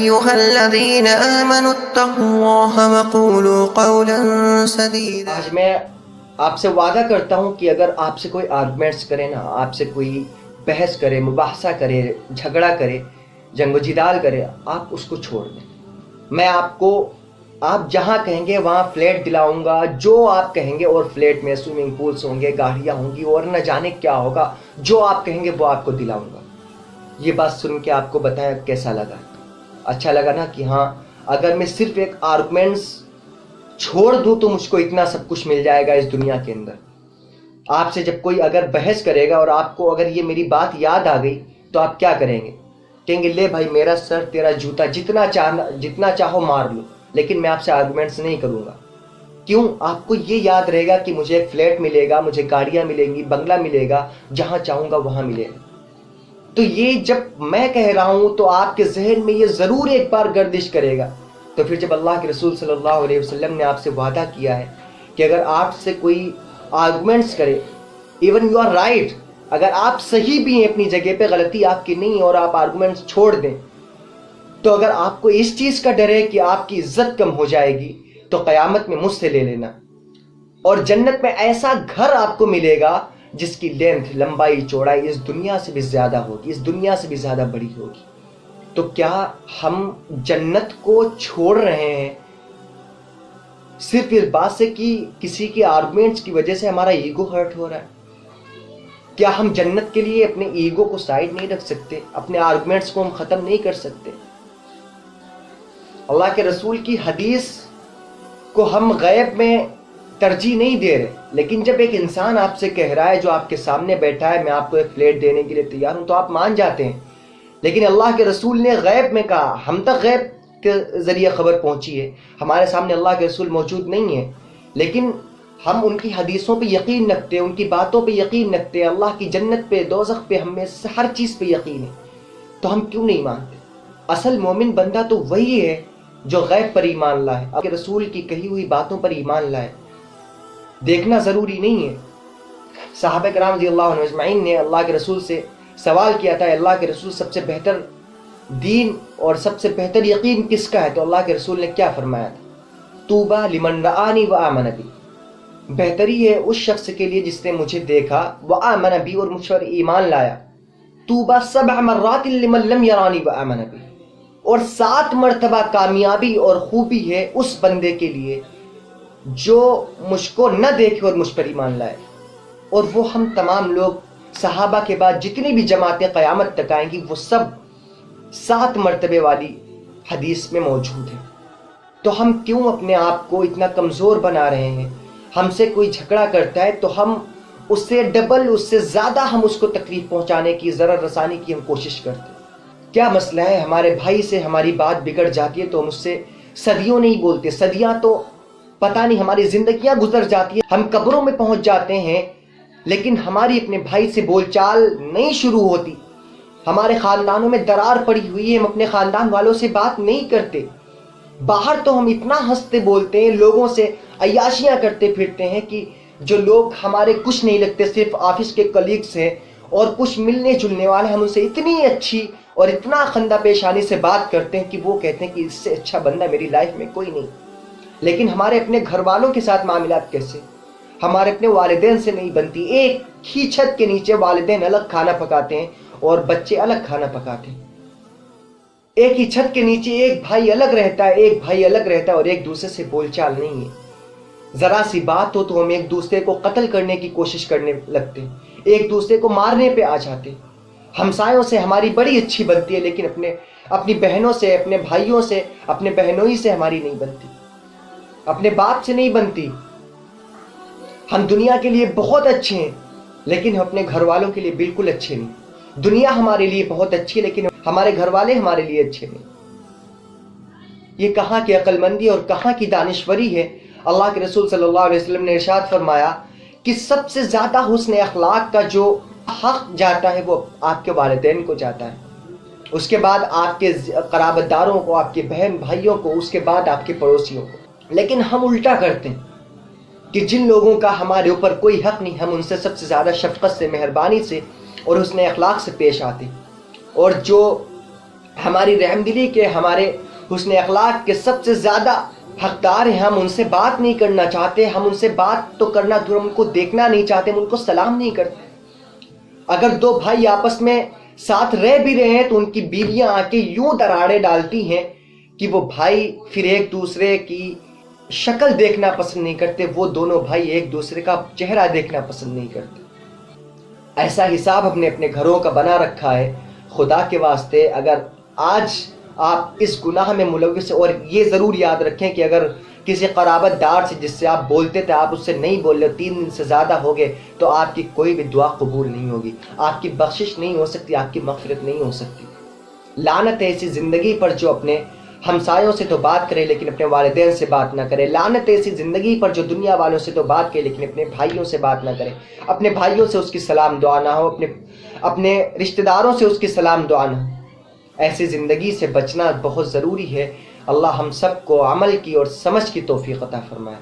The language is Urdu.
أيها الذين آمنوا اتقوا الله وقولوا قولا سديدا. آج میں آپ سے وعدہ کرتا ہوں کہ اگر آپ سے کوئی آرگومنٹس کرے نا، آپ سے کوئی بحث کرے، مباحثہ کرے، جھگڑا کرے، جنگ و جدال کرے، آپ اس کو چھوڑ دیں. میں آپ کو آپ جہاں کہیں گے وہاں فلیٹ دلاؤں گا، جو آپ کہیں گے، اور فلیٹ میں سوئمنگ پولس ہوں گے، گاڑیاں ہوں گی، اور نہ جانے کیا ہوگا. جو آپ کہیں گے وہ آپ کو دلاؤں گا. یہ بات سن کے آپ کو بتایا کیسا لگا؟ اچھا لگا نا کہ ہاں اگر میں صرف ایک آرگومنٹس چھوڑ دوں تو مجھ کو اتنا سب کچھ مل جائے گا اس دنیا کے اندر. آپ سے جب کوئی اگر بحث کرے گا اور آپ کو اگر یہ میری بات یاد آ گئی تو آپ کیا کریں گے؟ کہیں گے لے بھائی میرا سر تیرا جوتا، جتنا چاہو مار لو، لیکن میں آپ سے آرگومنٹس نہیں کروں گا. کیوں؟ آپ کو یہ یاد رہے گا کہ مجھے ایک فلیٹ ملے گا، مجھے گاڑیاں ملیں گی، بنگلہ ملے گا، جہاں چاہوں گا وہاں ملے گا. تو یہ جب میں کہہ رہا ہوں تو آپ کے ذہن میں یہ ضرور ایک بار گردش کرے گا. تو پھر جب اللہ کے رسول صلی اللہ علیہ وسلم نے آپ سے وعدہ کیا ہے کہ اگر آپ سے کوئی آرگومنٹس کرے، ایون یو آر رائٹ، اگر آپ صحیح بھی ہیں اپنی جگہ پہ، غلطی آپ کی نہیں اور آپ آرگومنٹس چھوڑ دیں، تو اگر آپ کو اس چیز کا ڈر ہے کہ آپ کی عزت کم ہو جائے گی تو قیامت میں مجھ سے لے لینا، اور جنت میں ایسا گھر آپ کو ملے گا جس کی لینتھ، لمبائی، چوڑائی اس دنیا سے بھی زیادہ ہوگی، اس دنیا سے بھی زیادہ بڑی ہوگی. تو کیا ہم جنت کو چھوڑ رہے ہیں صرف اس بات سے کہ کسی کے آرگومنٹس کی وجہ سے ہمارا ایگو ہرٹ ہو رہا ہے؟ کیا ہم جنت کے لیے اپنے ایگو کو سائڈ نہیں رکھ سکتے؟ اپنے آرگومنٹس کو ہم ختم نہیں کر سکتے؟ اللہ کے رسول کی حدیث کو ہم غیب میں ترجیح نہیں دے رہے، لیکن جب ایک انسان آپ سے کہہ رہا ہے جو آپ کے سامنے بیٹھا ہے میں آپ کو ایک فلیٹ دینے کے لیے تیار ہوں، تو آپ مان جاتے ہیں. لیکن اللہ کے رسول نے غیب میں کہا، ہم تک غیب کے ذریعے خبر پہنچی ہے، ہمارے سامنے اللہ کے رسول موجود نہیں ہے، لیکن ہم ان کی حدیثوں پہ یقین رکھتے ہیں، ان کی باتوں پہ یقین رکھتے ہیں، اللہ کی جنت پہ، دوزخ پہ، ہمیں ہر چیز پہ یقین ہے. تو ہم کیوں نہیں مانتے؟ اصل مومن بندہ تو وہی ہے جو غیب پر ایمان لائے، اللہ کے رسول کی کہی ہوئی باتوں پر ایمان لائے. دیکھنا ضروری نہیں ہے. صحابہ کرام رضی اللہ عنہ اجمعین نے اللہ کے رسول سے سوال کیا تھا، اللہ کے رسول سب سے بہتر دین اور سب سے بہتر یقین کس کا ہے؟ تو اللہ کے رسول نے کیا فرمایا تھا؟ طوبیٰ لمن رآنی وآمن بی، بہتری ہے اس شخص کے لیے جس نے مجھے دیکھا، وآمن بی، اور مجھ پر ایمان لایا. طوبیٰ 7 مرات لمن لم یرانی وآمن بی، اور 7 مرتبہ کامیابی اور خوبی ہے اس بندے کے لیے جو مجھ کو نہ دیکھے اور مجھ پر ایمان لائے. اور وہ ہم تمام لوگ، صحابہ کے بعد جتنی بھی جماعتیں قیامت تک آئیں گی، وہ سب 7 مرتبے والی حدیث میں موجود ہیں. تو ہم کیوں اپنے آپ کو اتنا کمزور بنا رہے ہیں؟ ہم سے کوئی جھگڑا کرتا ہے تو ہم اس سے ڈبل، اس سے زیادہ ہم اس کو تکلیف پہنچانے کی، ضرر رسانی کی ہم کوشش کرتے ہیں. کیا مسئلہ ہے؟ ہمارے بھائی سے ہماری بات بگڑ جاتی ہے تو ہم اس سے صدیوں نہیں بولتے، صدیاں تو پتہ نہیں، ہماری زندگیاں گزر جاتی ہیں، ہم قبروں میں پہنچ جاتے ہیں، لیکن ہماری اپنے بھائی سے بول چال نہیں شروع ہوتی. ہمارے خاندانوں میں درار پڑی ہوئی ہے، ہم اپنے خاندان والوں سے بات نہیں کرتے. باہر تو ہم اتنا ہنستے بولتے ہیں، لوگوں سے عیاشیاں کرتے پھرتے ہیں کہ جو لوگ ہمارے کچھ نہیں لگتے، صرف آفس کے کلیگس ہیں اور کچھ ملنے جلنے والے، ہم ان سے اتنی اچھی اور اتنا خندہ پیشانی سے بات کرتے ہیں کہ وہ کہتے ہیں کہ اس سے اچھا بندہ میری لائف میں کوئی نہیں. لیکن ہمارے اپنے گھر والوں کے ساتھ معاملات کیسے؟ ہمارے اپنے والدین سے نہیں بنتی. ایک ہی چھت کے نیچے والدین الگ کھانا پکاتے ہیں اور بچے الگ کھانا پکاتے ہیں. ایک ہی چھت کے نیچے ایک بھائی الگ رہتا ہے، ایک بھائی الگ رہتا ہے، اور ایک دوسرے سے بول چال نہیں ہے. ذرا سی بات ہو تو ہم ایک دوسرے کو قتل کرنے کی کوشش کرنے لگتے ہیں، ایک دوسرے کو مارنے پہ آ جاتے ہیں. ہمسایوں سے ہماری بڑی اچھی بنتی ہے، لیکن اپنی بہنوں سے، اپنے بھائیوں سے، اپنے بہنوئی سے ہماری نہیں بنتی، اپنے باپ سے نہیں بنتی. ہم دنیا کے لیے بہت اچھے ہیں لیکن ہم اپنے گھر والوں کے لیے بالکل اچھے نہیں. دنیا ہمارے لیے بہت اچھی ہے لیکن ہمارے گھر والے ہمارے لیے اچھے نہیں. یہ کہاں کی عقل مندی اور کہاں کی دانشوری ہے؟ اللہ کے رسول صلی اللہ علیہ وسلم نے ارشاد فرمایا کہ سب سے زیادہ حسن اخلاق کا جو حق جاتا ہے وہ آپ کے والدین کو جاتا ہے، اس کے بعد آپ کے قرابت داروں کو، آپ کے بہن بھائیوں کو، اس کے بعد آپ کے پڑوسیوں کو. لیکن ہم الٹا کرتے ہیں کہ جن لوگوں کا ہمارے اوپر کوئی حق نہیں، ہم ان سے سب سے زیادہ شفقت سے، مہربانی سے اور حسن اخلاق سے پیش آتے ہیں. اور جو ہماری رحم دلی کے، ہمارے حسن اخلاق کے سب سے زیادہ حقدار ہیں. ہم ان سے بات نہیں کرنا چاہتے، ہم ان سے بات تو کرنا دور، ہم ان کو دیکھنا نہیں چاہتے، ہم ان کو سلام نہیں کرتے. اگر دو بھائی آپس میں ساتھ رہ بھی رہے ہیں تو ان کی بیویاں آ کے یوں دراڑیں ڈالتی ہیں کہ وہ بھائی پھر ایک دوسرے کی شکل دیکھنا پسند نہیں کرتے، وہ دونوں بھائی ایک دوسرے کا چہرہ دیکھنا پسند نہیں کرتے. ایسا حساب ہم نے اپنے گھروں کا بنا رکھا ہے. خدا کے واسطے اگر آج آپ اس گناہ میں ملوث ہیں، اور یہ ضرور یاد رکھیں کہ اگر کسی قرابت دار سے جس سے آپ بولتے تھے آپ اس سے نہیں بول رہے، 3 دن سے زیادہ ہو گئے، تو آپ کی کوئی بھی دعا قبول نہیں ہوگی، آپ کی بخشش نہیں ہو سکتی، آپ کی مغفرت نہیں ہو سکتی. لعنت ہے ایسی زندگی پر جو اپنے ہمسایوں سے تو بات کرے لیکن اپنے والدین سے بات نہ کرے. لعنت ہے ایسی زندگی پر جو دنیا والوں سے تو بات کرے لیکن اپنے بھائیوں سے بات نہ کرے، اپنے بھائیوں سے اس کی سلام دعا نہ ہو، اپنے رشتہ داروں سے اس کی سلام دعا نہ ہو. ایسی زندگی سے بچنا بہت ضروری ہے. اللہ ہم سب کو عمل کی اور سمجھ کی توفیق عطا فرمائے.